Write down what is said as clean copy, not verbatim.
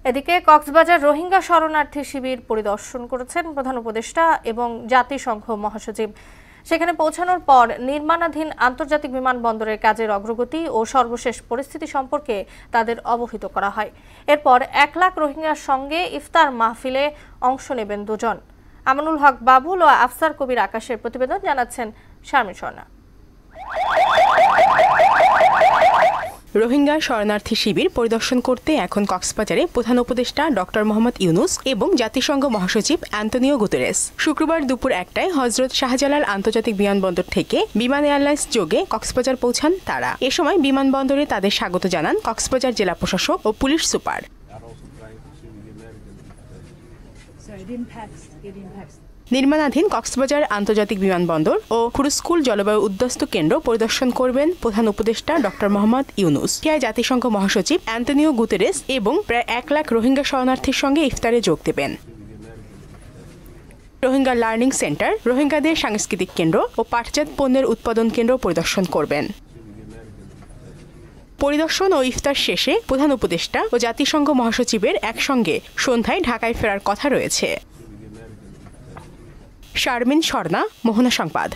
এদিকে কক্সবাজার রোহিঙ্গা শরণার্থী শিবির পরিদর্শন করেছেন প্রধান উপদেষ্টা এবং জাতিসংঘ মহাসচিব। সেখানে পৌঁছানোর পর নির্মাণাধীন আন্তর্জাতিক বিমানবন্দরের কাজের অগ্রগতি ও সর্বশেষ পরিস্থিতি সম্পর্কে তাদের অবহিত করা হয়। এরপর 1 লাখ রোহিঙ্গার সঙ্গে ইফতার মাহফিলে অংশ নেবেন দুজন। আমানুল হক বাবুল ও আফসার কবির আকাশের প্রতিবেদন, জানাচ্ছেন শারমিন স্বর্ণা। রোহিঙ্গা শরণার্থী শিবির পরিদর্শন করতে এখন কক্সবাজারে প্রধান উপদেষ্টা ডক্টর মোহাম্মদ ইউনুস এবং জাতিসংঘ মহাসচিব অ্যান্তনিও গুতেরেস। শুক্রবার দুপুর 1টায় হজরত শাহজালাল আন্তর্জাতিক বিমানবন্দর থেকে বিমান এয়ারলাইন্স যোগে কক্সবাজার পৌঁছান তারা। এ সময় বিমানবন্দরে তাদের স্বাগত জানান কক্সবাজার জেলা প্রশাসক ও পুলিশ সুপার। নির্মাণাধীন কক্সবাজার আন্তর্জাতিক বিমানবন্দর ও খুরুস্কুল জলবায়ু উদ্বাস্তু কেন্দ্র পরিদর্শন করবেন প্রধান উপদেষ্টা ডক্টর মোহাম্মদ ইউনুস। জাতিসংঘ মহাসচিব অ্যান্তনিও গুতেরেস এবং প্রায় 1 লাখ রোহিঙ্গা শরণার্থীর সঙ্গে ইফতারে যোগ দেবেন। রোহিঙ্গা লার্নিং সেন্টার, রোহিঙ্গাদের সাংস্কৃতিক কেন্দ্র ও পাটজাত পণ্যের উৎপাদন কেন্দ্র পরিদর্শন করবেন। পরিদর্শন ও ইফতার শেষে প্রধান উপদেষ্টা ও জাতিসংঘ মহাসচিবের একসঙ্গে সন্ধ্যায় ঢাকায় ফেরার কথা রয়েছে। শারমিন স্বর্ণা, মোহনা সংবাদ।